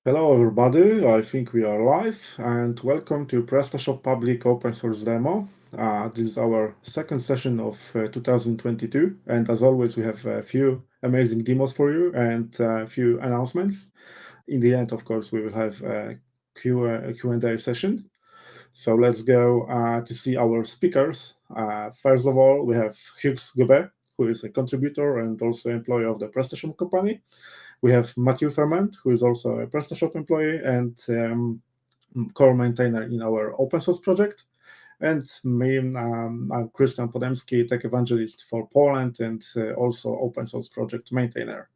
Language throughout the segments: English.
Hello everybody, I think we are live and welcome to PrestaShop public open source demo. This is our second session of 2022 and as always we have a few amazing demos for you and a few announcements. In the end, of course, we will have a Q&A session. So let's go to see our speakers. First of all, we have Hughes Gobe, who is a contributor and also employee of the PrestaShop company. We have Matthew Ferment, who is also a PrestaShop employee and core maintainer in our open source project. And me, I'm Christian Podemski, tech evangelist for Poland and also open source project maintainer.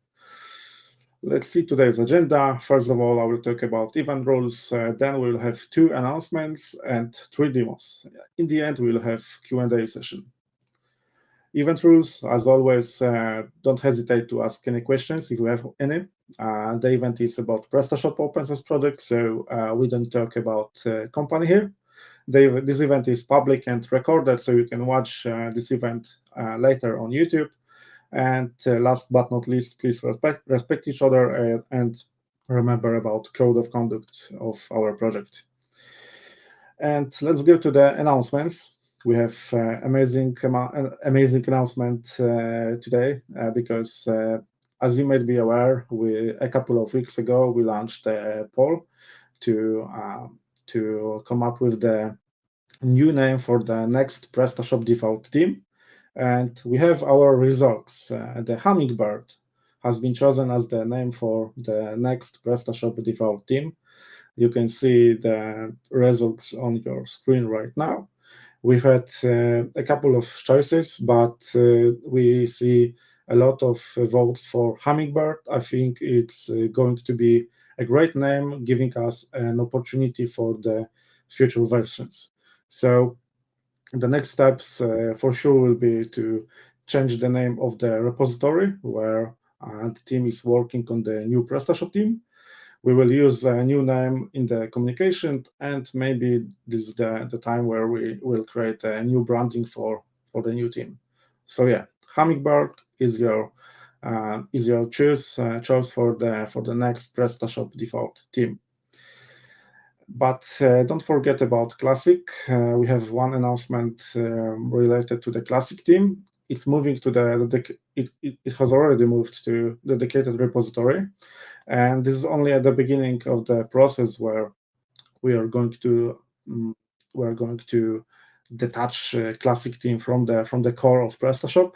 Let's see today's agenda. First of all, I will talk about event rules. Then we'll have two announcements and three demos. In the end, we'll have Q&A session. Event rules, as always, don't hesitate to ask any questions if you have any. The event is about PrestaShop open source project, so we don't talk about company here. This event is public and recorded, so you can watch this event later on YouTube. And last but not least, please respect each other and remember about code of conduct of our project. And let's go to the announcements. We have amazing announcement today because as you might be aware, a couple of weeks ago we launched a poll to come up with the new name for the next PrestaShop default theme, and we have our results. The Hummingbird has been chosen as the name for the next PrestaShop default theme. You can see the results on your screen right now. We've had a couple of choices, but we see a lot of votes for Hummingbird. I think it's going to be a great name, giving us an opportunity for the future versions. So the next steps for sure will be to change the name of the repository where the team is working on the new PrestaShop team. We will use a new name in the communication, and maybe this is the time where we will create a new branding for the new team. So yeah, Hummingbird is your choice for the next PrestaShop default theme. But don't forget about Classic. We have one announcement related to the Classic team. It's moving to it has already moved to the dedicated repository. And this is only at the beginning of the process where we are going to detach Classic team from the core of PrestaShop.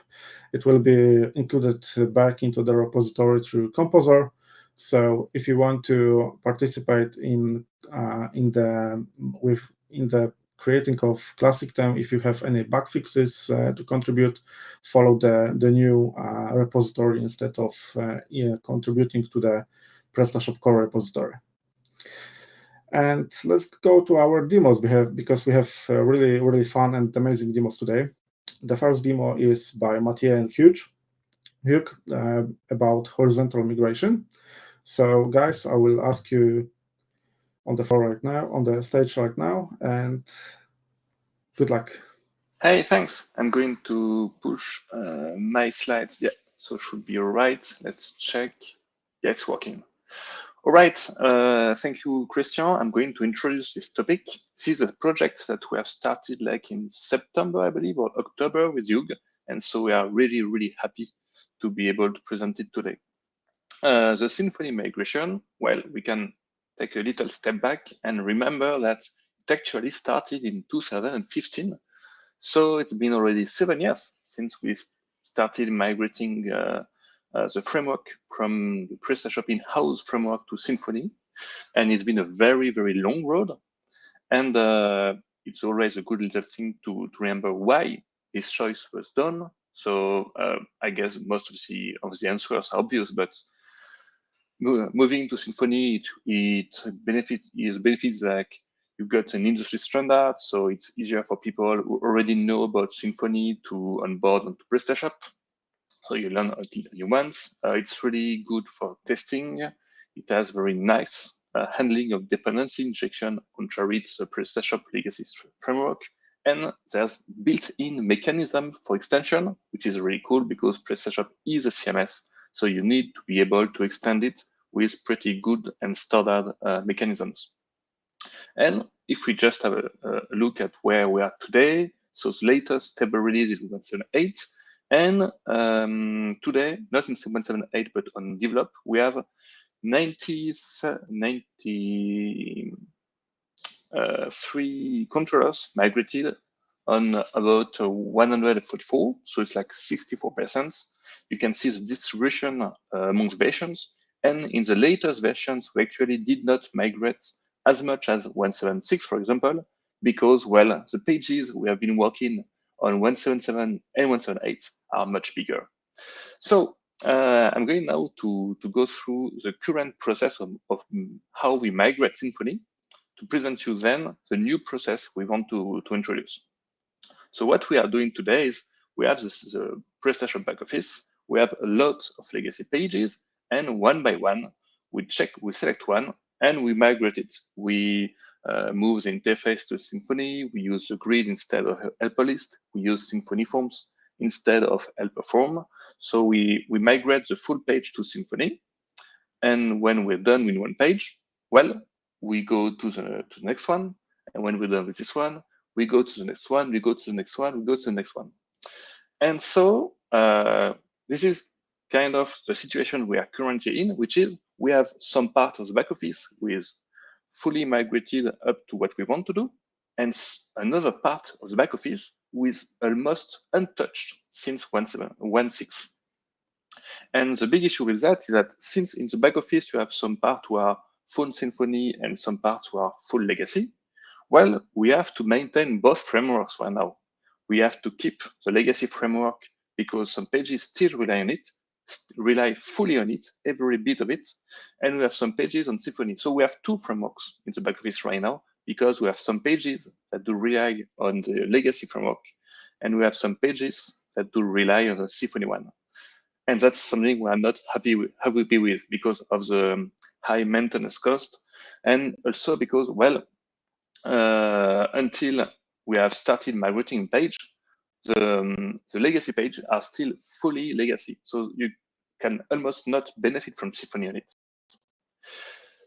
It will be included back into the repository through Composer. So if you want to participate in the creating of Classic theme, if you have any bug fixes to contribute, follow the new repository instead of contributing to the PrestaShop core repository. And let's go to our demos because we have really fun and amazing demos today. The first demo is by Mathieu and Hugh about horizontal migration. So guys, I will ask you on the floor right now, on the stage right now, and good luck. Hey, thanks. I'm going to push my slides. Yeah, so should be all right. Let's check. Yeah, it's working. All right. Thank you, Christian. I'm going to introduce this topic. This is a project that we have started like in September, I believe, or October with Hugh. And so we are really happy to be able to present it today. The Symfony migration, well, we can take a little step back and remember that it actually started in 2015. So it's been already 7 years since we started migrating the framework from the PrestaShop in-house framework to Symfony. And it's been a very long road. And it's always a good little thing to remember why this choice was done. So I guess most of the answers are obvious, but moving to Symfony, it benefits like you've got an industry standard, so it's easier for people who already know about Symfony to onboard onto PrestaShop. So you learn new ones. It's really good for testing. It has very nice handling of dependency injection, contrary to the PrestaShop legacy framework. And there's built-in mechanism for extension, which is really cool because PrestaShop is a CMS. So you need to be able to extend it with pretty good and standard mechanisms. And if we just have a look at where we are today, so the latest stable release is 1.7.8, and today, not in 1.7.8, but on develop, we have 93 controllers migrated on about 144, so it's like 64%. You can see the distribution amongst versions, and in the latest versions, we actually did not migrate as much as 1.7.6, for example, because, well, the pages we have been working on 1.7.7 and 1.7.8 are much bigger. So I'm going now to go through the current process of how we migrate Symfony to present you then the new process we want to introduce. So what we are doing today is we have this PrestaShop backoffice. We have a lot of legacy pages, and one by one, we select one, and we migrate it. We move the interface to Symfony. We use the grid instead of helper list. We use Symfony forms instead of helper form. So we migrate the full page to Symfony. And when we're done with one page, well, we go to the next one. And when we're done with this one, we go to the next one, we go to the next one, we go to the next one. And so this is kind of the situation we are currently in, which is we have some part of the back office with fully migrated up to what we want to do, and another part of the back office with almost untouched since 1.6. And the big issue with that is that since in the back office you have some parts who are full Symfony and some parts who are full legacy, well, we have to maintain both frameworks right now. We have to keep the legacy framework because some pages still rely on it, rely fully on it, every bit of it. And we have some pages on Symfony. So we have two frameworks in the back office right now because we have some pages that do rely on the legacy framework, and we have some pages that do rely on the Symfony one. And that's something we are not happy with because of the high maintenance cost, and also because, well, until we have started migrating page, the legacy pages are still fully legacy. So you can almost not benefit from Symfony on it.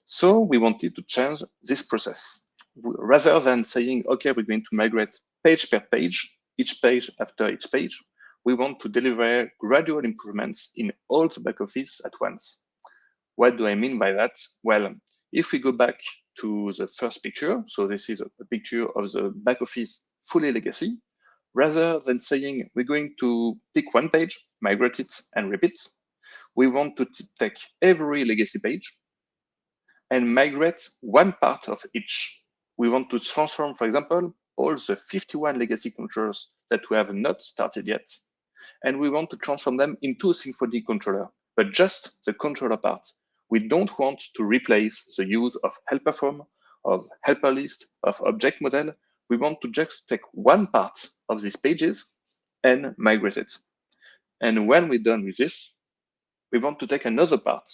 So we wanted to change this process. Rather than saying, okay, we're going to migrate page per page, each page after each page, we want to deliver gradual improvements in all the back office at once. What do I mean by that? Well, if we go back to the first picture, so this is a picture of the back office fully legacy, rather than saying we're going to pick one page, migrate it, and repeat, we want to take every legacy page and migrate one part of each. We want to transform, for example, all the 51 legacy controllers that we have not started yet, and we want to transform them into a Symfony controller, but just the controller part. We don't want to replace the use of helper form, of helper list, of object model. We want to just take one part of these pages and migrate it. And when we're done with this, we want to take another part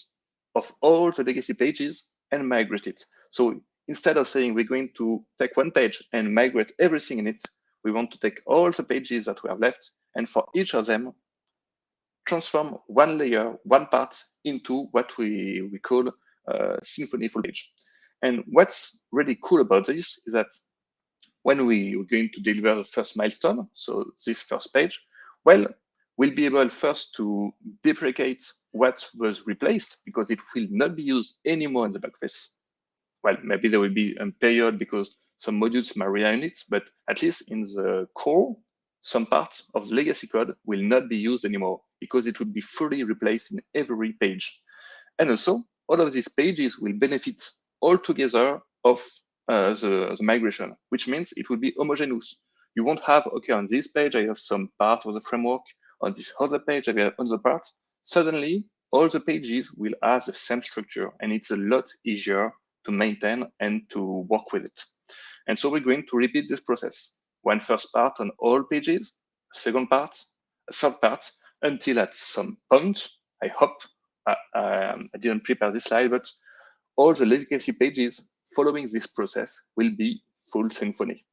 of all the legacy pages and migrate it. So instead of saying we're going to take one page and migrate everything in it, we want to take all the pages that we have left, and for each of them, transform one layer, one part into what we call Symfony full page. And what's really cool about this is that when we're going to deliver the first milestone, so this first page, well, we'll be able first to deprecate what was replaced because it will not be used anymore in the backface. Well, maybe there will be a period because some modules might rely on it, but at least in the core, some part of the legacy code will not be used anymore because it would be fully replaced in every page. And also, all of these pages will benefit all together of the migration, which means it will be homogeneous. You won't have, okay, on this page, I have some part of the framework. On this other page, I have another part. Suddenly, all the pages will have the same structure, and it's a lot easier to maintain and to work with it. And so we're going to repeat this process. One first part on all pages, second part, a third part, until at some point, I hope, I didn't prepare this slide, but all the legacy pages following this process will be full Symfony.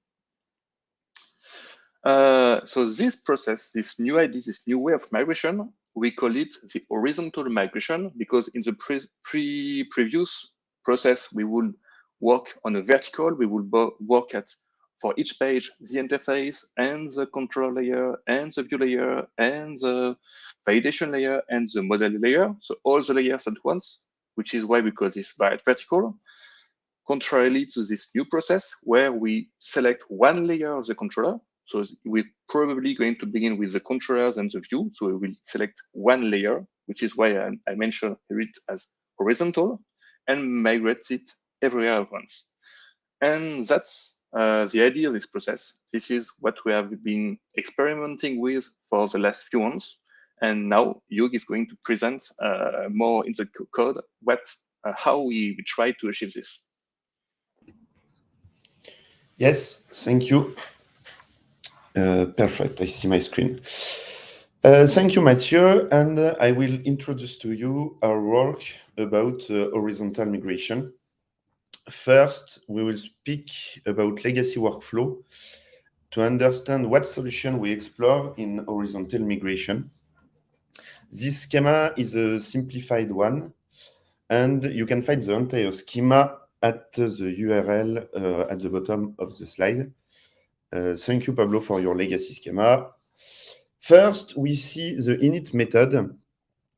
So this process, this new idea, this new way of migration we call it the horizontal migration because in the previous process, we would work on a vertical. We would work at, for each page, the interface and the control layer and the view layer and the validation layer and the model layer. So all the layers at once, which is why we call this vertical. Contrarily to this new process where we select one layer of the controller. So we're probably going to begin with the controllers and the view. So we will select one layer, which is why I mentioned it as horizontal, and migrate it everywhere at once. And that's the idea of this process. This is what we have been experimenting with for the last few months. And now Hugh is going to present more in the code how we try to achieve this. Yes, thank you. Perfect, I see my screen. Thank you, Mathieu, and I will introduce to you our work about horizontal migration. First, we will speak about legacy workflow to understand what solution we explore in horizontal migration. This schema is a simplified one, and you can find the entire schema at the URL at the bottom of the slide. Thank you, Pablo, for your legacy schema. First, we see the init method,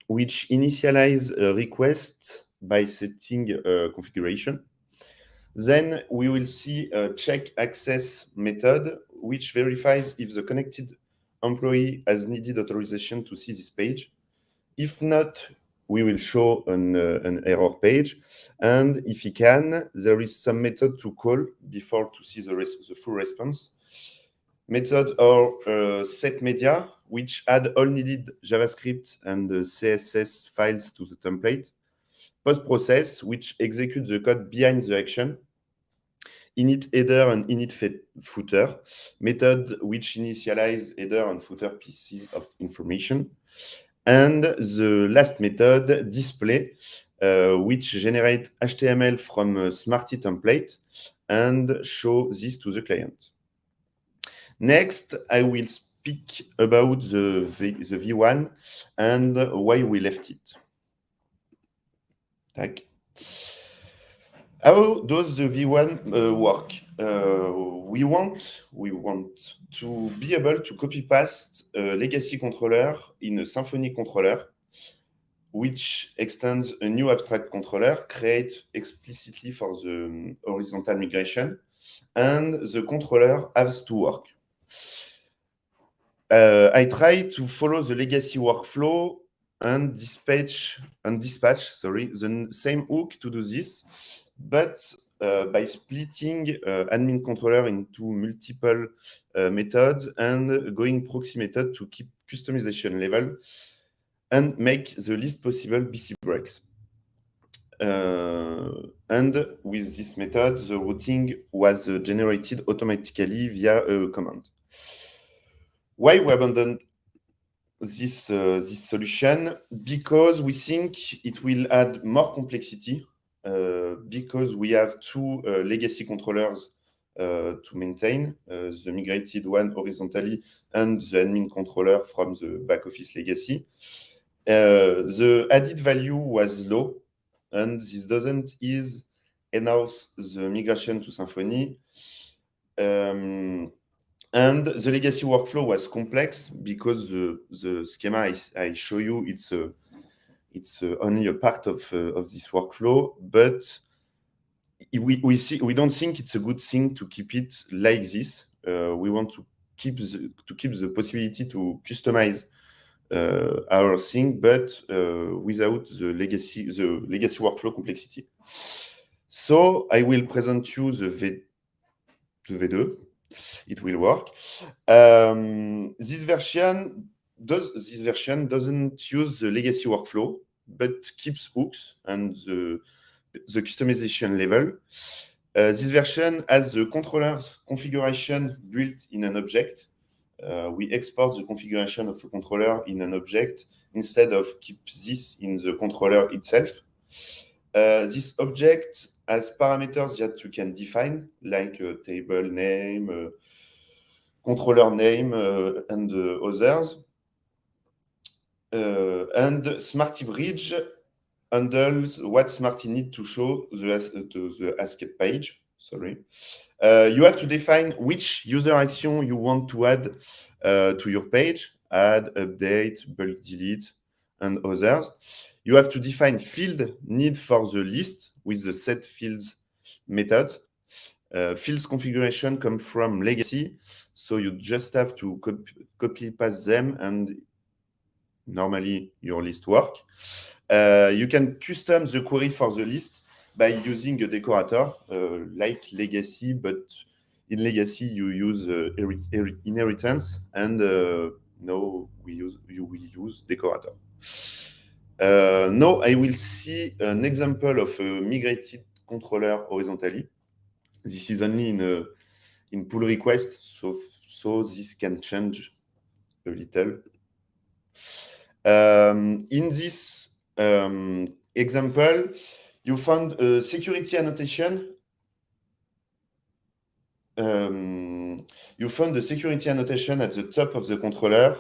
which initialize a request by setting a configuration. Then we will see a check access method, which verifies if the connected employee has needed authorization to see this page. If not, we will show an error page. And if he can, there is some method to call before to see the full response. Methods are set media, which add all needed JavaScript and CSS files to the template. Post process, which executes the code behind the action. Init header and init footer, method which initialize header and footer pieces of information. And the last method, display, which generate HTML from a Smarty template and show this to the client. Next, I will speak about the V1 and why we left it. Tack. How does the V1 work? We want to be able to copy paste a legacy controller in a Symfony controller, which extends a new abstract controller created explicitly for the horizontal migration, and the controller has to work. I try to follow the legacy workflow and dispatch the same hook to do this, but by splitting admin controller into multiple methods and going proxy method to keep customization level and make the least possible BC breaks. And with this method, the routing was generated automatically via a command. Why we abandoned this solution? Because we think it will add more complexity, because we have two legacy controllers to maintain, the migrated one horizontally and the admin controller from the back office legacy. The added value was low, and this doesn't ease enough the migration to Symfony. And the legacy workflow was complex because the schema I show you, it's only a part of this workflow, but we don't think it's a good thing to keep it like this. We want to keep the possibility to customize our thing, but without the legacy workflow complexity. So I will present you the V2. It will work. This version doesn't use the legacy workflow, but keeps hooks and the customization level. This version has the controller's configuration built in an object. We export the configuration of a controller in an object instead of keep this in the controller itself. This object has parameters that you can define, like a table name, controller name, and others. And Smarty Bridge handles what Smarty need to show the ASCII page. Sorry. You have to define which user action you want to add to your page, add, update, bulk delete, and others. You have to define field need for the list with the set fields method. Fields configuration come from legacy, so you just have to copy paste them, and normally your list work. You can custom the query for the list by using a decorator like legacy, but in legacy you use inheritance, and now we use decorator. Now I will see an example of a migrated controller horizontally. This is only in pull request, so this can change a little. In this example, you found a security annotation. You found the security annotation at the top of the controller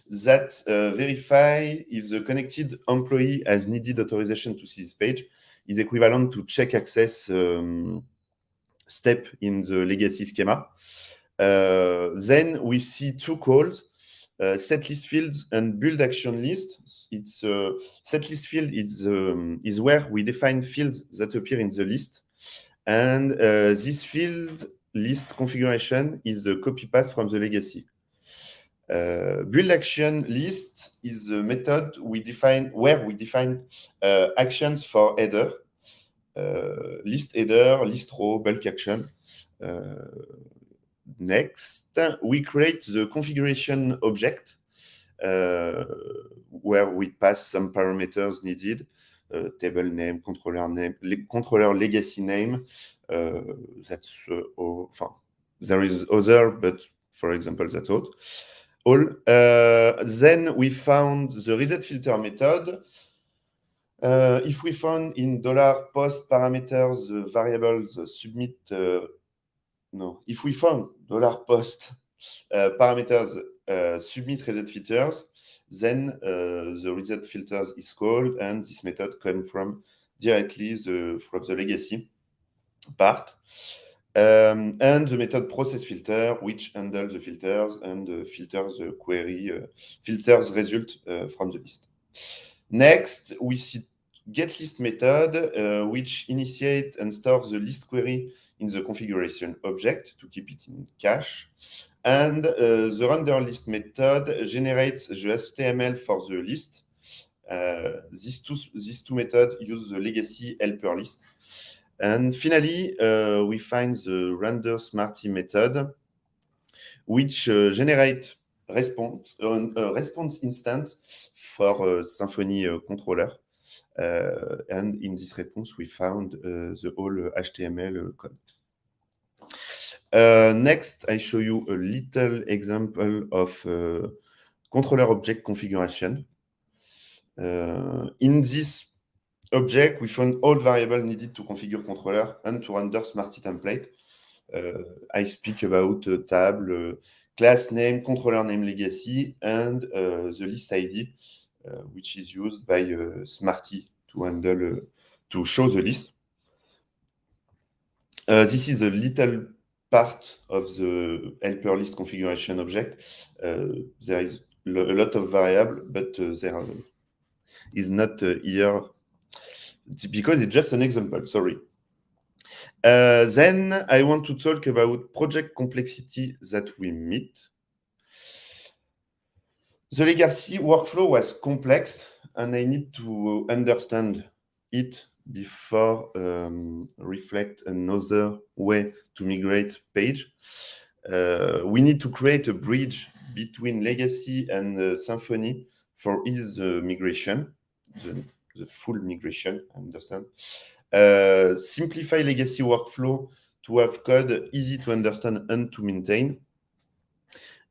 that verify if the connected employee has needed authorization to see this page is equivalent to check access step in the legacy schema. Then we see two calls, set list fields and build action list. It's set list field is where we define fields that appear in the list, and this field list configuration is the copy path from the legacy. Build action list is the method where we define actions for header, list header, list row, bulk action. Next, we create the configuration object where we pass some parameters needed, table name, controller legacy name. That's there is other, but for example, that's all. Then we found the reset filter method. If we found in $post parameters the variables submit, if we found $post parameters submit reset filters, then the reset filters is called, and this method comes from directly from the legacy part. And the method process filter, which handles the filters and filters the query, filters result from the list. Next, we see getList method, which initiate and stores the list query in the configuration object to keep it in cache. And the renderList method generates the HTML for the list. These two methods use the legacy helper list. And finally, we find the render smarty method, which generates response instance for Symfony controller. And in this response, we found the whole HTML code. Next, I show you a little example of controller object configuration. In this object, we found all variables needed to configure controller and to render Smarty template. I speak about table, class name, controller name legacy, and the list ID, which is used by Smarty to handle to show the list. This is a little part of the helper list configuration object. There is a lot of variables, but there is not here because it's just an example. Sorry. Then I want to talk about project complexity that we meet. The legacy workflow was complex, and I need to understand it before reflect another way to migrate page. We need to create a bridge between legacy and Symfony for ease migration, the full migration, I understand. Simplify legacy workflow to have code easy to understand and to maintain.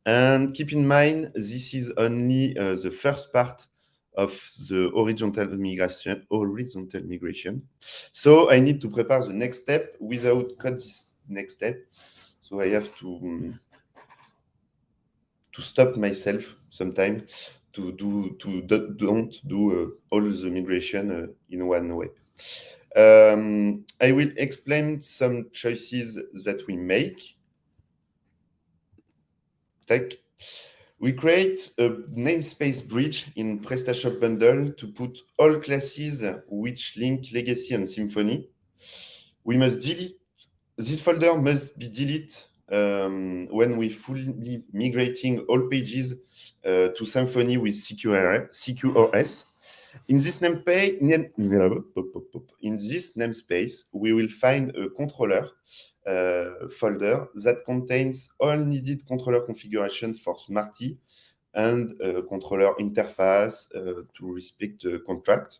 And keep in mind, this is only the first part of the horizontal migration. So I need to prepare the next step without code this next step. So I have to stop myself sometimes don't do all the migration in one way. I will explain some choices that we make. We create a namespace bridge in PrestaShop bundle to put all classes which link Legacy and Symfony. We must delete, this folder must be deleted when we fully migrating all pages to Symfony with CQRS. In this namespace, we will find a controller folder that contains all needed controller configuration for Smarty and controller interface to respect the contract.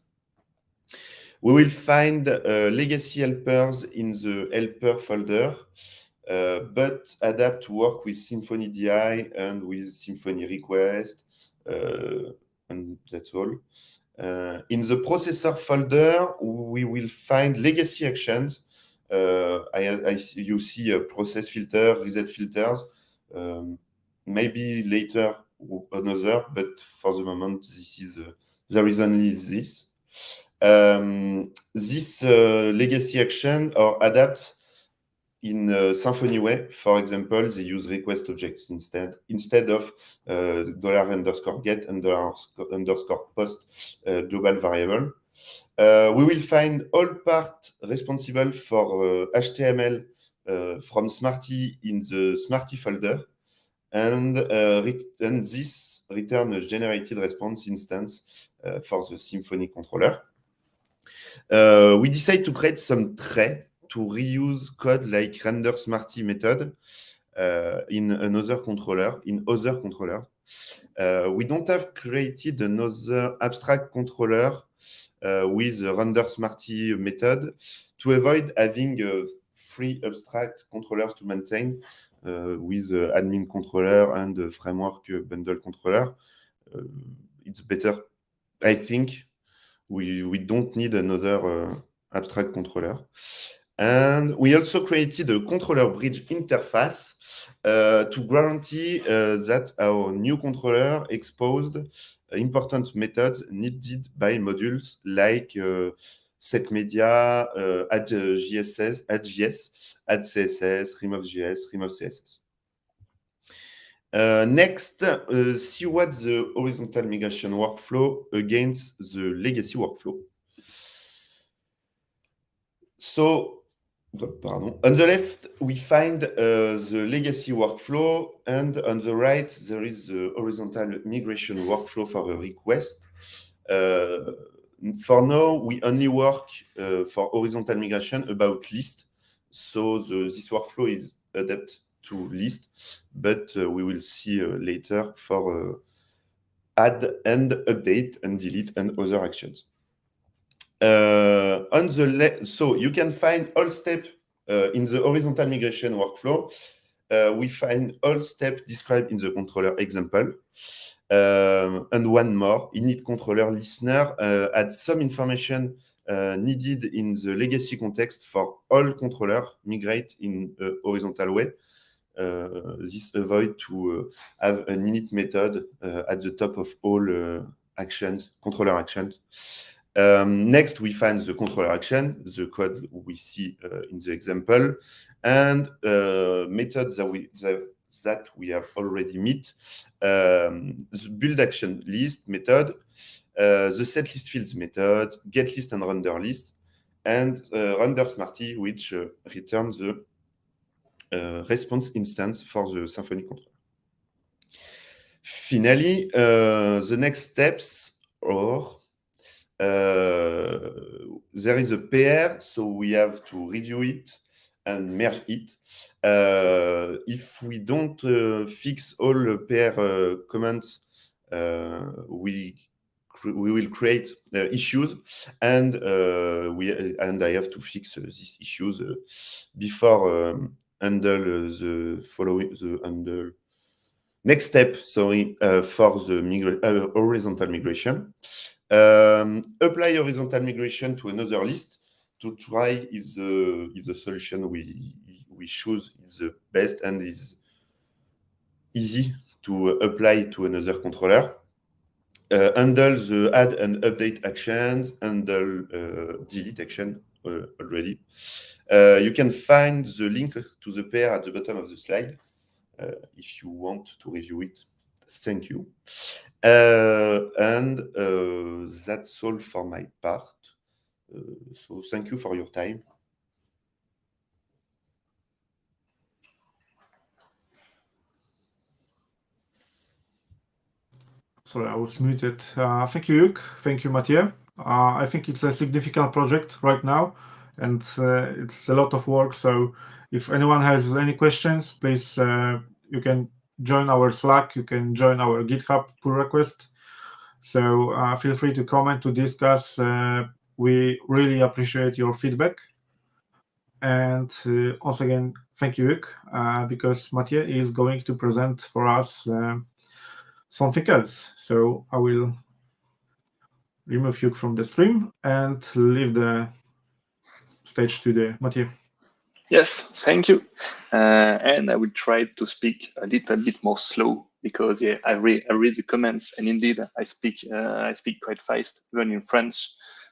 We will find legacy helpers in the helper folder, but adapt to work with Symfony DI and with Symfony request, and that's all. In the processor folder, we will find legacy actions. You see process filter, reset filters, maybe later another, but for the moment, there is only this. This legacy action or adapt in a Symfony way. For example, they use request objects instead of $_get and $_post global variable. We will find all parts responsible for HTML from Smarty in the Smarty folder, and this return a generated response instance for the Symfony controller. We decide to create some tray to reuse code like render Smarty method in other controller. We don't have created another abstract controller with the render Smarty method to avoid having three abstract controllers to maintain with admin controller and framework bundle controller. It's better, I think. We don't need another abstract controller. And we also created a controller bridge interface to guarantee that our new controller exposed important methods needed by modules like set media, add JS, add CSS, remove JS, remove CSS. Next, see what the horizontal migration workflow against the legacy workflow. So, on the left, we find the legacy workflow, and on the right, there is the horizontal migration workflow for a request. For now, we only work for horizontal migration about list. So this workflow is adapted to list, but we will see later for add and update and delete and other actions. On the left, so you can find all steps in the horizontal migration workflow. We find all steps described in the controller example. And one more, init controller listener adds some information needed in the legacy context for all controllers migrate in a horizontal way. This avoid to have an init method at the top of all actions, controller actions. Next, we find the controller action, the code we see in the example, and methods that we have already met. The build action list method, the set list fields method, get list and render list, and render Smarty, which returns the response instance for the Symfony controller. Finally, the next steps are there is a pair, so we have to review it and merge it. If we don't fix all pair comments, we will create issues, and I have to fix these issues before handle the handle next step. Sorry, for the horizontal migration. Apply horizontal migration to another list to try if the solution we choose is the best and is easy to apply to another controller. handle the add and update actions, handle delete action already. You can find the link to the pair at the bottom of the slide if you want to review it. Thank you. And that's all for my part. So thank you for your time. Sorry, I was muted. Thank you, Hugues. Thank you, Mathieu. I think it's a significant project right now, and it's a lot of work. So if anyone has any questions, please, you can join our Slack, you can join our GitHub pull request. So feel free to comment, to discuss. We really appreciate your feedback. And once again, thank you, Hugues, because Mathieu is going to present for us something else. So I will remove Hugues from the stream and leave the stage to the Mathieu. Yes, thank you. And I will try to speak a little bit more slow because I read the comments, and indeed I speak quite fast, even in French.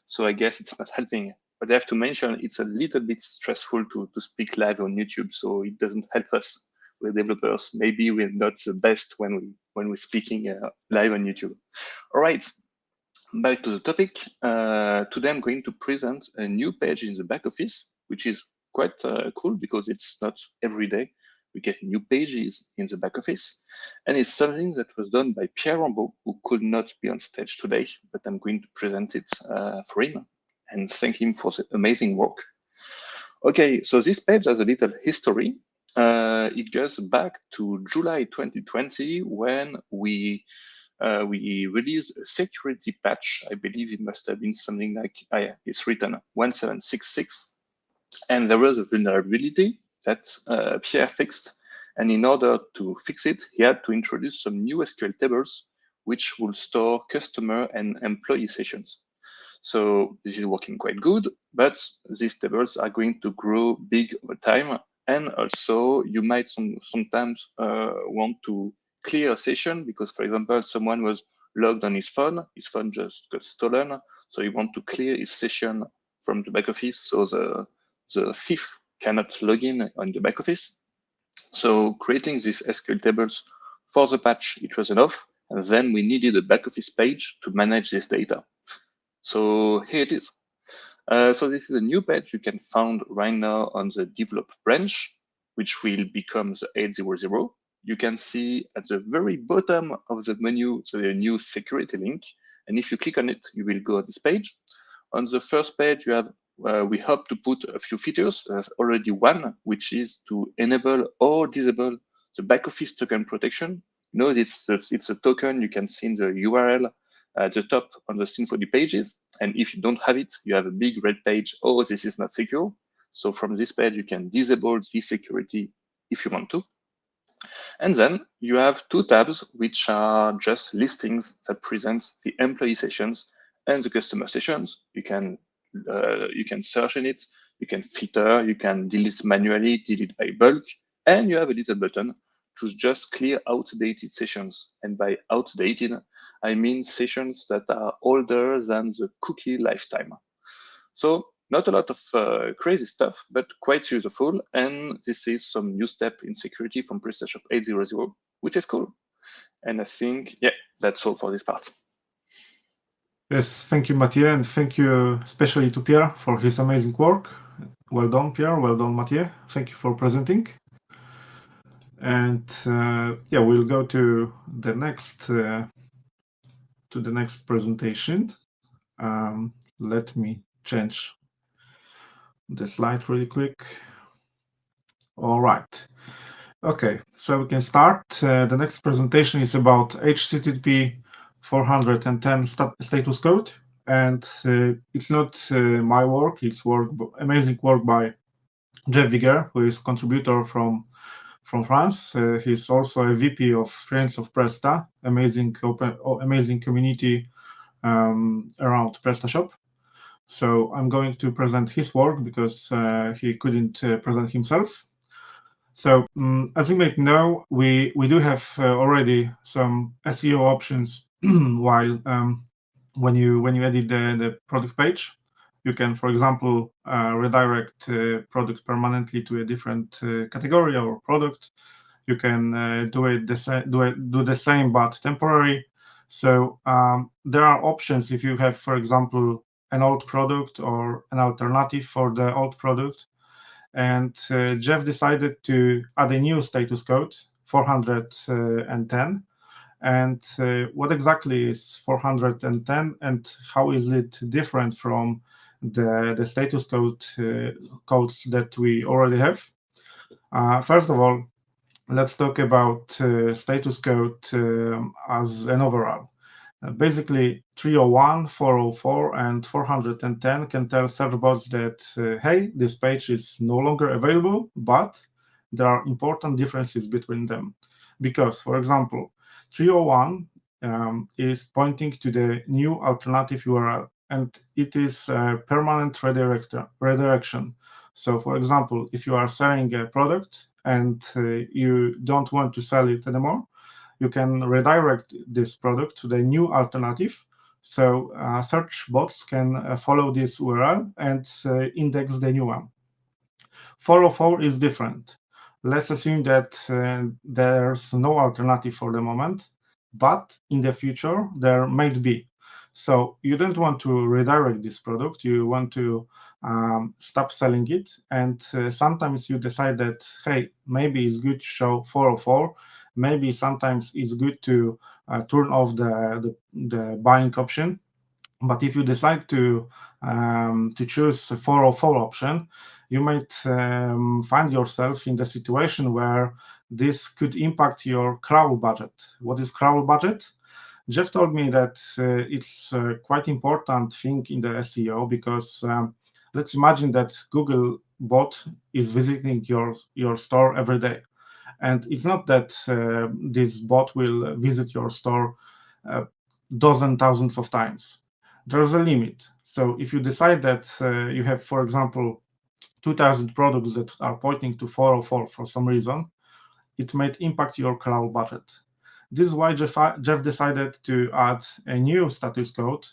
So I guess it's not helping. But I have to mention it's a little bit stressful to speak live on YouTube, so it doesn't help us. We're developers. Maybe we're not the best when we're speaking live on YouTube. All right. Back to the topic. Today I'm going to present a new page in the back office, which is quite cool because it's not every day we get new pages in the back office. And it's something that was done by Pierre Rambaud, who could not be on stage today, but I'm going to present it for him and thank him for the amazing work. Okay, so this page has a little history. It goes back to July 2020 when we released a security patch. I believe it must have been something like, it's written 1766. And there was a vulnerability that Pierre fixed. And in order to fix it, he had to introduce some new SQL tables, which will store customer and employee sessions. So this is working quite good, but these tables are going to grow big over time. And also you might sometimes want to clear a session because, for example, someone was logged on his phone just got stolen. So you want to clear his session from the back office so the thief cannot log in on the back office. So creating these SQL tables for the patch, it was enough. And then we needed a back office page to manage this data. So here it is. So this is a new page you can find right now on the develop branch, which will become the 800. You can see at the very bottom of the menu, so the new security link. And if you click on it, you will go on this page. On the first page, you have, we hope to put a few features. There's already one, which is to enable or disable the back office token protection. You know, it's a token you can see in the URL at the top on the Symfony pages. And if you don't have it, you have a big red page, oh, this is not secure. So from this page, you can disable this security if you want to. And then you have two tabs, which are just listings that presents the employee sessions and the customer sessions. You can search in it, you can filter, you can delete manually, delete by bulk, and you have a little button to just clear outdated sessions. And by outdated, I mean sessions that are older than the cookie lifetime. So not a lot of crazy stuff, but quite useful. And this is some new step in security from PrestaShop 800, which is cool. And I think, yeah, that's all for this part. Yes, thank you, Mathieu, and thank you especially to Pierre for his amazing work. Well done, Pierre. Well done, Mathieu. Thank you for presenting. And yeah, we'll go to the next presentation. Let me change the slide really quick. All right. Okay, so we can start. The next presentation is about HTTP 410 status code, and it's not my work. It's amazing work by Jeff Viguier, who is contributor from France. He's also a VP of Friends of Presta, amazing community around PrestaShop. So I'm going to present his work because he couldn't present himself. So as you might know, we do have already some SEO options while when you edit the product page, you can, for example, redirect product permanently to a different category or product. You can do the same but temporary. So there are options if you have, for example, an old product or an alternative for the old product. And Jeff decided to add a new status code, 410. And what exactly is 410, and how is it different from the status code codes that we already have? First of all, let's talk about status code as an overall. Basically, 301, 404, and 410 can tell search bots that, hey, this page is no longer available, but there are important differences between them. Because, for example, 301 is pointing to the new alternative URL, and it is a permanent redirection. So, for example, if you are selling a product and you don't want to sell it anymore, you can redirect this product to the new alternative. So search bots can follow this URL and index the new one. 404 is different. Let's assume that there's no alternative for the moment, but in the future there might be. So you don't want to redirect this product, you want to stop selling it. And sometimes you decide that, hey, maybe it's good to show 404. Maybe sometimes it's good to turn off the buying option. But if you decide to choose the 404 option, you might find yourself in the situation where this could impact your crawl budget. What is crawl budget? Jeff told me that it's a quite important thing in the SEO because let's imagine that Google bot is visiting your store every day. And it's not that this bot will visit your store thousands of times. There's a limit. So if you decide that you have, for example, 2,000 products that are pointing to 404 for some reason, it might impact your crawl budget. This is why Jeff decided to add a new status code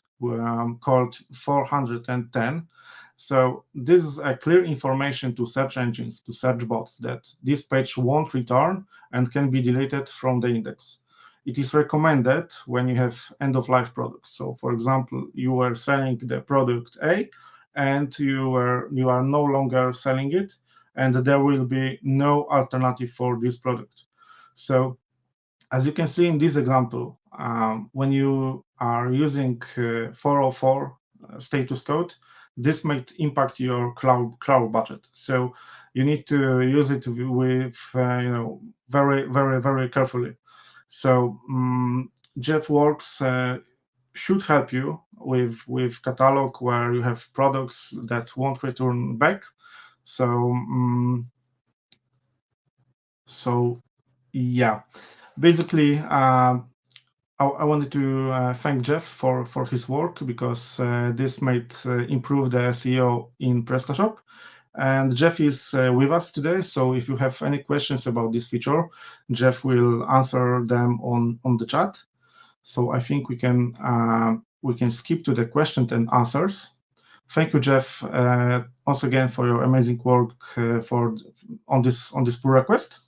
called 410. So this is a clear information to search engines, to search bots, that this page won't return and can be deleted from the index. It is recommended when you have end-of-life products. So, for example, you were selling the product A, and you are no longer selling it, and there will be no alternative for this product. So, as you can see in this example, when you are using 404 status code, this might impact your cloud budget. So you need to use it with very, very, very carefully. So Jeff Works should help you with catalog where you have products that won't return back. So yeah, basically I wanted to thank Jeff for his work because this might improve the SEO in PrestaShop. And Jeff is with us today, so if you have any questions about this feature, Jeff will answer them on the chat. So I think we can skip to the questions and answers. Thank you, Jeff, once again for your amazing work on this pull request.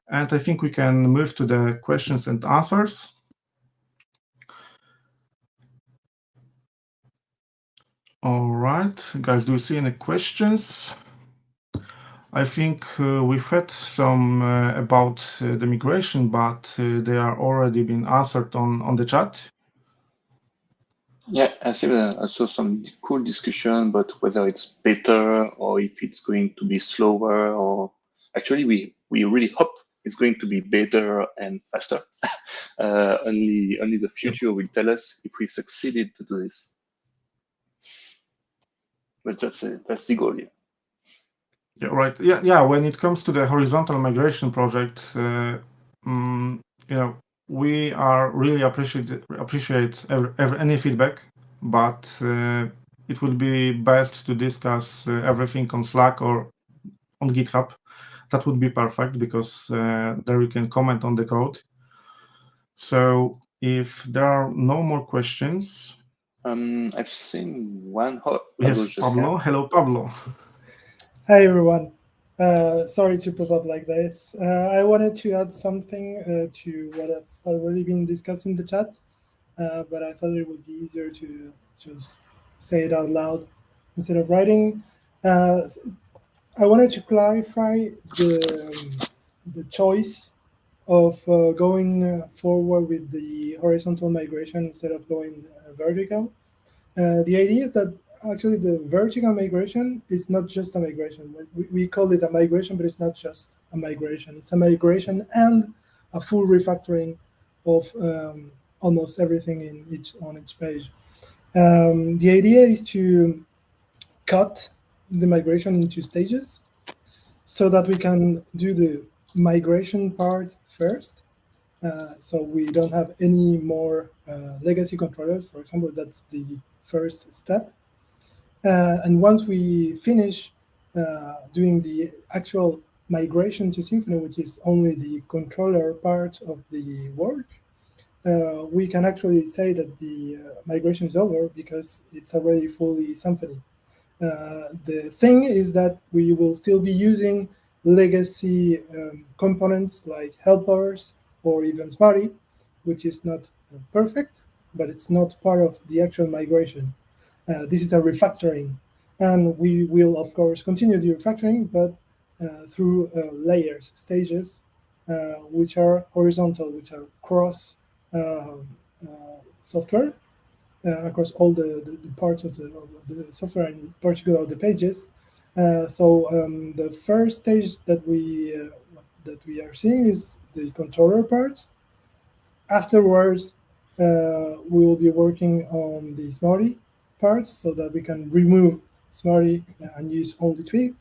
And I think we can move to the questions and answers. All right, guys, do you see any questions? I think we've had some about the migration, but they are already been answered on the chat. Yeah, I see also some cool discussion about whether it's better or if it's going to be slower, or actually we really hope it's going to be better and faster. Only the future will tell us if we succeeded to do this. But that's the goal. Yeah. Yeah, right. Yeah. When it comes to the horizontal migration project, we are really appreciate any feedback, but it would be best to discuss everything on Slack or on GitHub. That would be perfect because there you can comment on the code. So if there are no more questions, I've seen one. Oh, we have Pablo's just Pablo. here. Hello, Pablo. Hi, everyone. Sorry to pop up like this. I wanted to add something to what has already been discussed in the chat, but I thought it would be easier to just say it out loud instead of writing. I wanted to clarify the choice of going forward with the horizontal migration instead of going vertical. The idea is that actually the vertical migration is not just a migration. We call it a migration, but it's not just a migration. It's a migration and a full refactoring of almost everything on each page. The idea is to cut the migration into stages so that we can do the migration part first. So we don't have any more legacy controllers, for example. That's the first step. And once we finish doing the actual migration to Symfony, which is only the controller part of the work, we can actually say that the migration is over because it's already fully Symfony. The thing is that we will still be using legacy components like helpers or even Smarty, which is not perfect, but it's not part of the actual migration. This is a refactoring, and we will, of course, continue the refactoring, but through layers, stages, which are horizontal, which are cross software, across all the parts of the software, in particular the pages. The first stage that we are seeing is the controller parts. Afterwards, we will be working on the Smarty parts so that we can remove Smarty and use only Twig.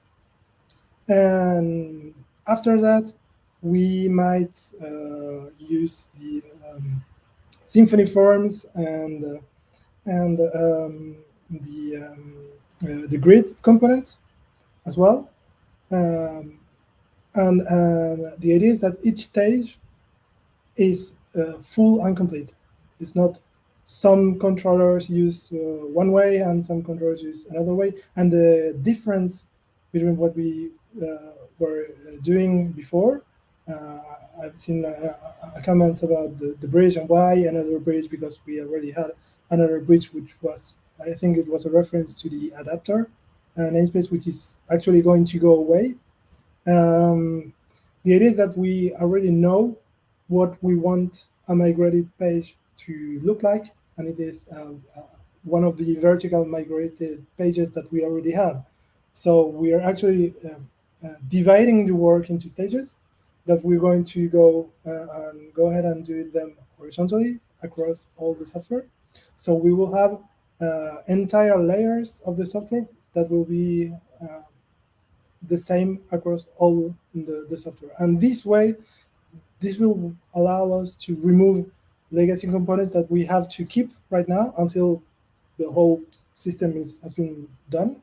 And after that, we might use the Symfony forms and the grid component as well. The idea is that each stage is full and complete. It's not some controllers use one way and some controllers use another way. And the difference between what we were doing before, I've seen a comment about the bridge and why another bridge, because we already had another bridge, which was, I think it was a reference to the adapter namespace, which is actually going to go away. The idea is that we already know what we want a migrated page to look like, and it is one of the vertical migrated pages that we already have. So we are actually dividing the work into stages that we're going to go ahead and do them horizontally across all the software. So we will have entire layers of the software that will be the same across all the software. And this way, this will allow us to remove legacy components that we have to keep right now until the whole system has been done.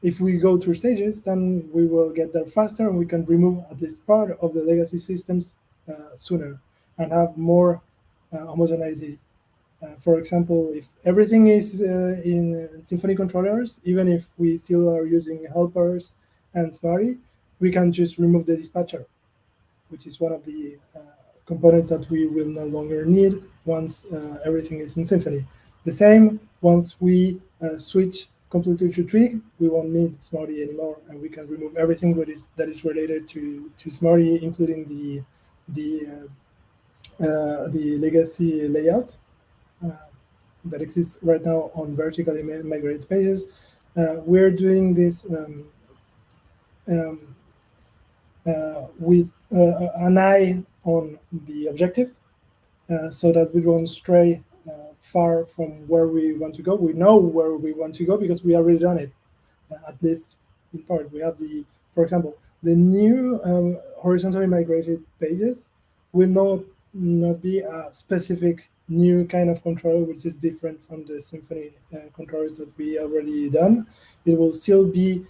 If we go through stages, then we will get there faster, and we can remove at least part of the legacy systems sooner and have more homogeneity. For example, if everything is in Symfony controllers, even if we still are using helpers and Smarty, we can just remove the dispatcher, which is one of the components that we will no longer need once everything is in Symfony. The same, once we switch completely to Twig, we won't need Smarty anymore, and we can remove everything that is related to Smarty, including the legacy layout that exists right now on vertically migrated pages. We're doing this with an eye on the objective, so that we don't stray far from where we want to go. We know where we want to go because we already done it, at least in part. We have for example, the new horizontally migrated pages will not be a specific new kind of controller, which is different from the Symfony controllers that we already done. It will still be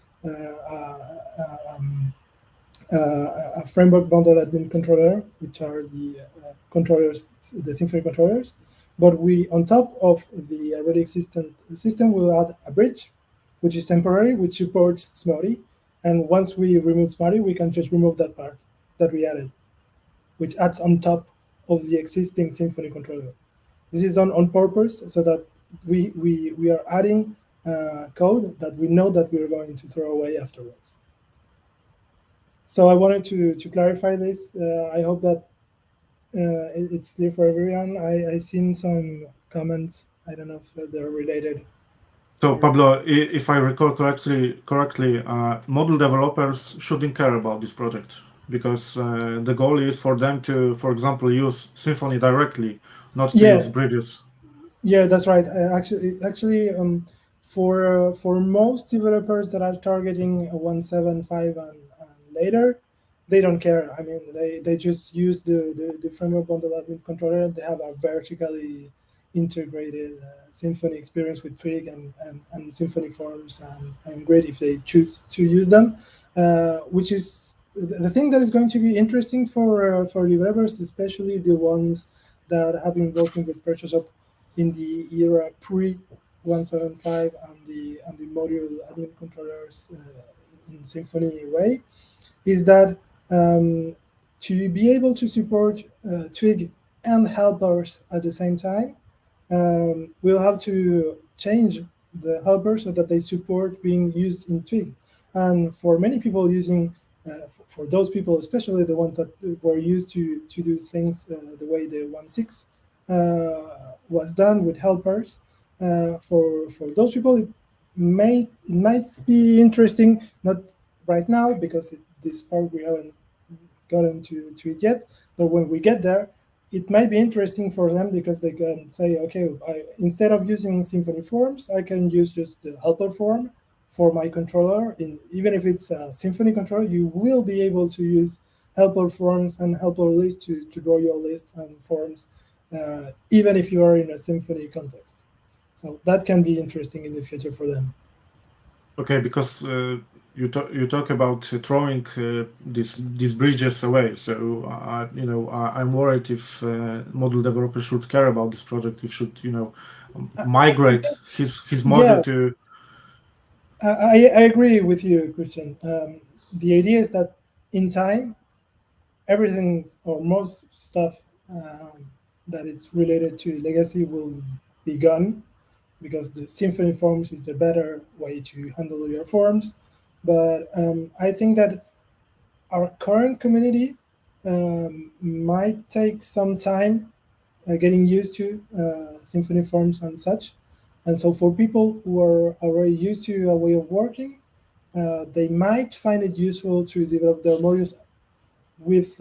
a framework bundle admin controller, which are the controllers, the Symfony controllers. But we, on top of the already existing system, will add a bridge, which is temporary, which supports Smarty. And once we remove Smarty, we can just remove that part that we added, which adds on top of the existing Symfony controller. This is done on purpose so that we are adding code that we know that we're going to throw away afterwards. So I wanted to clarify this. I hope that it's clear for everyone. I've seen some comments. I don't know if they're related. So Pablo, if I recall correctly, module developers shouldn't care about this project because the goal is for them to, for example, use Symfony directly, not to use bridges. Yeah, that's right. Actually, for most developers that are targeting 1.7.5 and later, they don't care. I mean, they just use the framework bundle admin controller. They have a vertically integrated Symfony experience with Twig and Symfony Forms and Grid if they choose to use them, which is the thing that is going to be interesting for developers, especially the ones that have been working with PrestaShop in the era pre 1.7.5 and the module admin controllers in Symfony way, is that to be able to support Twig and helpers at the same time, we'll have to change the helpers so that they support being used in Twig. And for many people using, for those people, especially the ones that were used to do things the way the 1.6 was done with helpers, for those people, it might be interesting, not right now because this part we haven't gotten to it yet, but when we get there, it might be interesting for them because they can say, okay, instead of using Symfony Forms, I can use just the helper form for my controller. Even if it's a Symfony controller, you will be able to use helper forms and helper lists to draw your lists and forms, even if you are in a Symfony context. So that can be interesting in the future for them. Okay, because you talk about throwing these bridges away. So I'm worried if module developers should care about this project. It should migrate his module to. I agree with you, Christian. The idea is that in time, everything or most stuff that is related to legacy will be gone, because the Symfony Forms is the better way to handle your forms. But I think that our current community might take some time getting used to Symfony Forms and such. And so for people who are already used to a way of working, they might find it useful to develop their modules with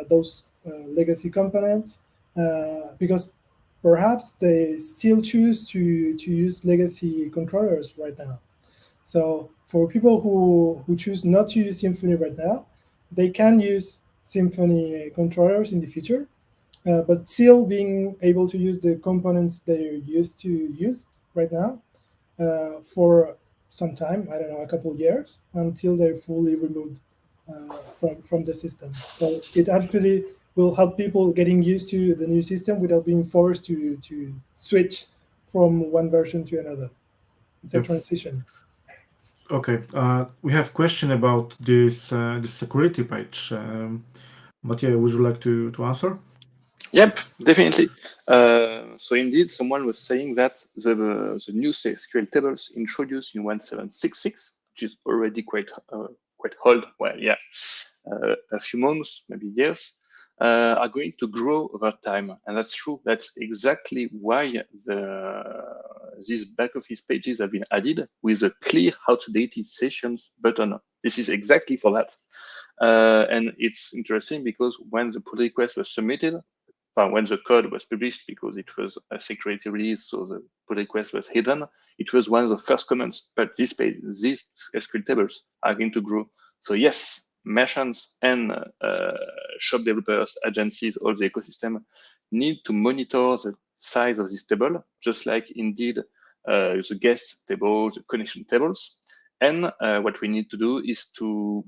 those legacy components, because perhaps they still choose to use legacy controllers right now. So for people who choose not to use Symfony right now, they can use Symfony controllers in the future, but still being able to use the components they're used to use right now for some time, I don't know, a couple of years, until they're fully removed from the system. So it actually will help people getting used to the new system without being forced to switch from one version to another. It's a transition. Okay, we have a question about this security page. Mathieu, would you like to answer? Yep, definitely. So indeed, someone was saying that the new SQL tables introduced in 1.7.6.6, which is already quite old, well, yeah, a few months, maybe years, are going to grow over time. And that's true. That's exactly why these back office pages have been added with a clear outdated sessions button. This is exactly for that. And it's interesting because when the pull request was submitted, when the code was published, because it was a security release, so the pull request was hidden, it was one of the first comments. But these SQL tables are going to grow. So yes, merchants and shop developers, agencies, all the ecosystem need to monitor the size of this table, just like indeed the guest table, the connection tables. And what we need to do is to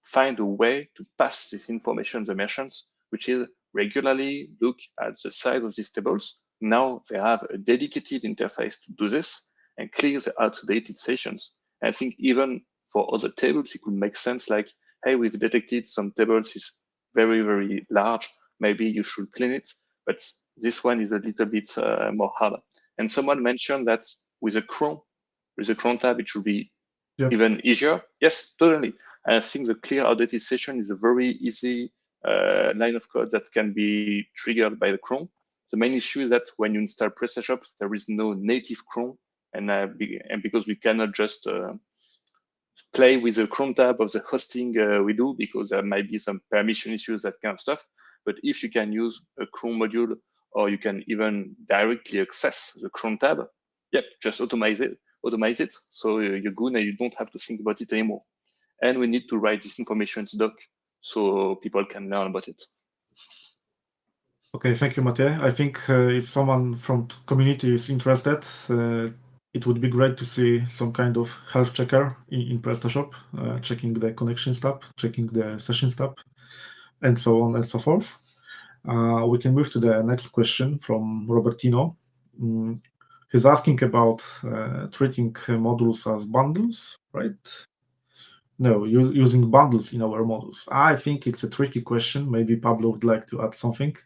find a way to pass this information to the merchants, which is regularly look at the size of these tables. Now they have a dedicated interface to do this and clear the outdated sessions. And I think even for other tables, it could make sense like, hey, we've detected some tables is very, very large. Maybe you should clean it. But this one is a little bit more hard. And someone mentioned that with a cron tab, it should be even easier. Yes, totally. And I think the clear outdated session is a very easy line of code that can be triggered by the cron. The main issue is that when you install PrestaShop, there is no native cron, and because we cannot just play with the cron tab of the hosting we do, because there might be some permission issues, that kind of stuff. But if you can use a cron module, or you can even directly access the cron tab, yep, just automate it. So you're good and you don't have to think about it anymore. And we need to write this information to doc so people can learn about it. Okay, thank you, Mathieu. I think if someone from the community is interested, it would be great to see some kind of health checker in PrestaShop, checking the connections tab, checking the sessions tab, and so on and so forth. We can move to the next question from Robertino. He's asking about treating modules as bundles, right? No, using bundles in our models. I think it's a tricky question. Maybe Pablo would like to add something.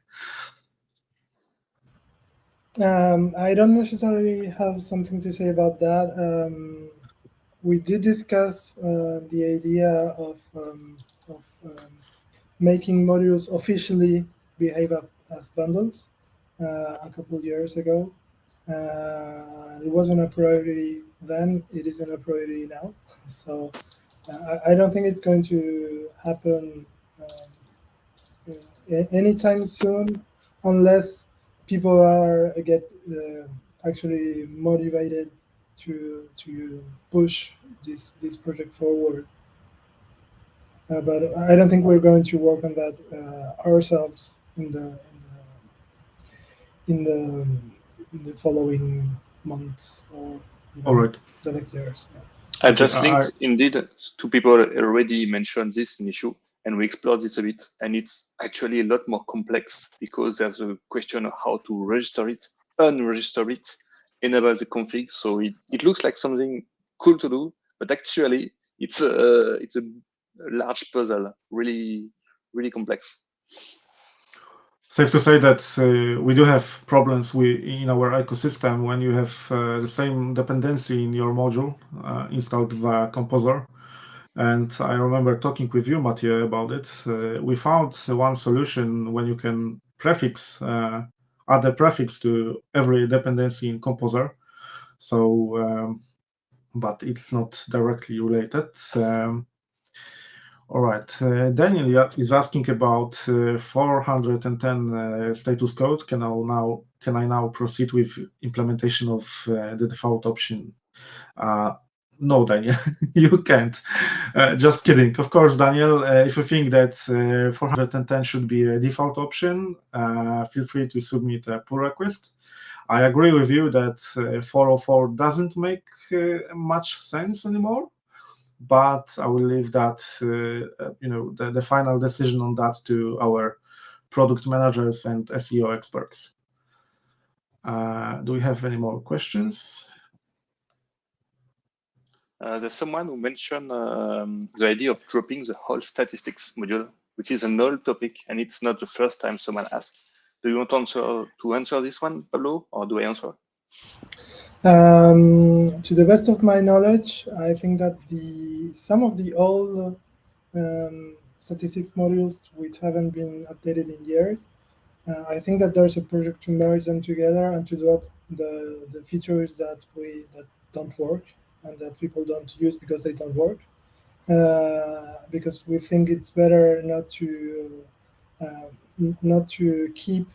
I don't necessarily have something to say about that. We did discuss the idea of making modules officially behave as bundles a couple of years ago. It wasn't a priority then, it isn't a priority now. So I don't think it's going to happen anytime soon, unless people get actually motivated to push this project forward. But I don't think we're going to work on that ourselves in the following months or All right. the next years. Yeah. I just linked, indeed, two people already mentioned this in issue, and we explored this a bit, and it's actually a lot more complex because there's a question of how to register it, unregister it, enable the config. So it looks like something cool to do, but actually it's a large puzzle, really, really complex. Safe to say that we do have problems in our ecosystem when you have the same dependency in your module installed via Composer. And I remember talking with you, Mathieu, about it. We found one solution when you can prefix, add a prefix to every dependency in Composer. So, but it's not directly related. All right, Daniel is asking about 410 status code. Can I now proceed with implementation of the default option? No, Daniel, you can't. Just kidding. Of course, Daniel, if you think that 410 should be a default option, feel free to submit a pull request. I agree with you that 404 doesn't make much sense anymore. But I will leave that, the final decision on that to our product managers and SEO experts. Do we have any more questions? There's someone who mentioned the idea of dropping the whole statistics module, which is an old topic, and it's not the first time someone asked. Do you want to answer this one, Pablo, or do I answer? To the best of my knowledge, I think that some of the old statistics modules which haven't been updated in years, I think that there's a project to merge them together and to drop the features that don't work and that people don't use because they don't work. Because we think it's better not to keep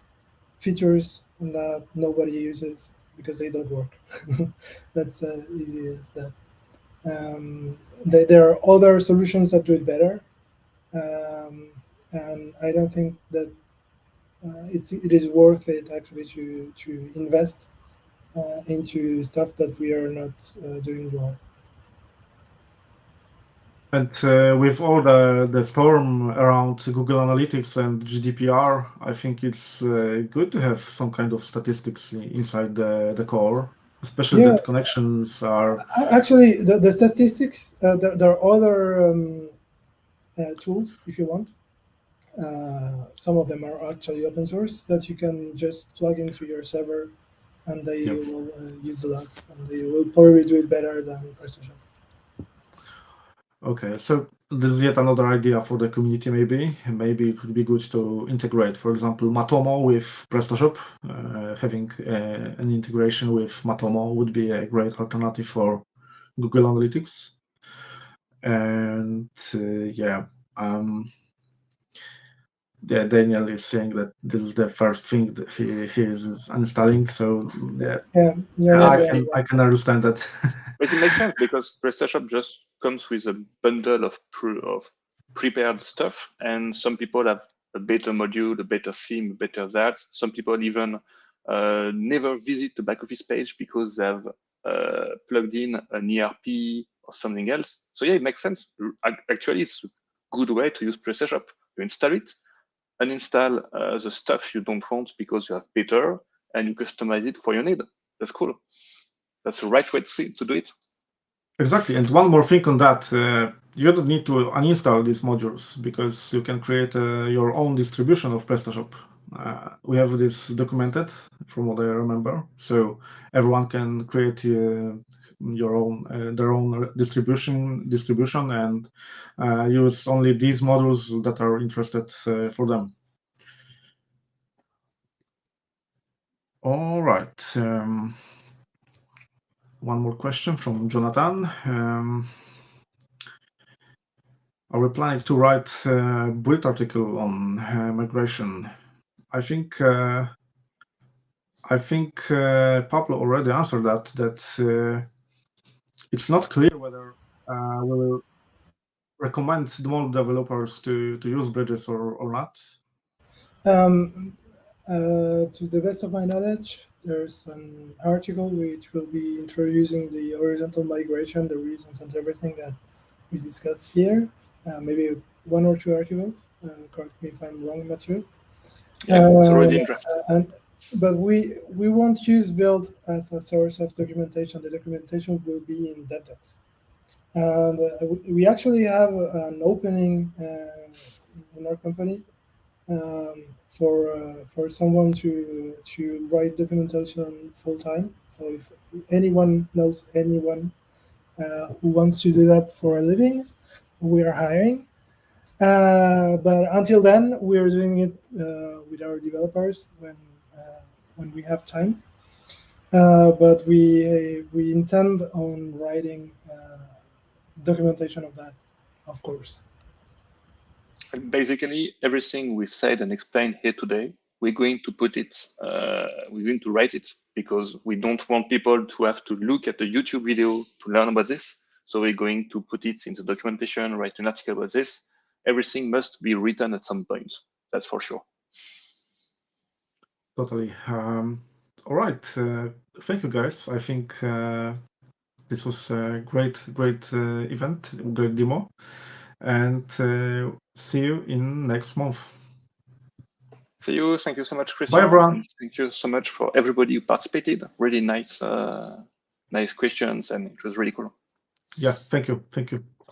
features that nobody uses because they don't work. That's easy as that. There are other solutions that do it better, and I don't think that it is worth it actually to invest into stuff that we are not doing well. And with all the storm around Google Analytics and GDPR, I think it's good to have some kind of statistics inside the core, especially Yeah. that connections are. Actually, the statistics, there are other tools if you want. Some of them are actually open source that you can just plug into your server, and they Yeah. will use the logs, and they will probably do it better than PrestaShop. Okay, so this is yet another idea for the community. Maybe it would be good to integrate, for example, Matomo with PrestaShop. Having an integration with Matomo would be a great alternative for Google Analytics. And yeah, Daniel is saying that this is the first thing that he is installing. So yeah, I can understand that. But it makes sense because PrestaShop just comes with a bundle of prepared stuff, and some people have a better module, a better theme, better that. Some people even never visit the back office page because they have plugged in an ERP or something else. So yeah, it makes sense. Actually, it's a good way to use PrestaShop. You install it, uninstall the stuff you don't want because you have better, and you customize it for your need. That's cool. That's the right way to do it. Exactly. And one more thing on that, you don't need to uninstall these modules because you can create your own distribution of PrestaShop. We have this documented from what I remember. So everyone can create their own distribution and use only these modules that are interested for them. All right. One more question from Jonathan. Are we planning to write a build article on migration? I think Pablo already answered that. It's not clear whether we will recommend small developers to use bridges or not. To the best of my knowledge, there's an article which will be introducing the horizontal migration, the reasons, and everything that we discussed here. Maybe one or two articles. Correct me if I'm wrong, Mathieu. Yeah, it's already in draft. But we won't use build as a source of documentation. The documentation will be in DevDocs. And we actually have an opening in our company for someone to write documentation full time. So if anyone knows anyone who wants to do that for a living, we are hiring. But until then, we are doing it with our developers when we have time. But we intend on writing documentation of that, of course. And basically, everything we said and explained here today, we're going to put it, we're going to write it because we don't want people to have to look at the YouTube video to learn about this. So we're going to put it into documentation, write an article about this. Everything must be written at some point. That's for sure. Totally. All right. Thank you, guys. I think this was a great event, great demo, and see you in next month. See you. Thank you so much, Christian. Bye, everyone. And thank you so much for everybody who participated. Really nice questions, and it was really cool. Yeah, thank you.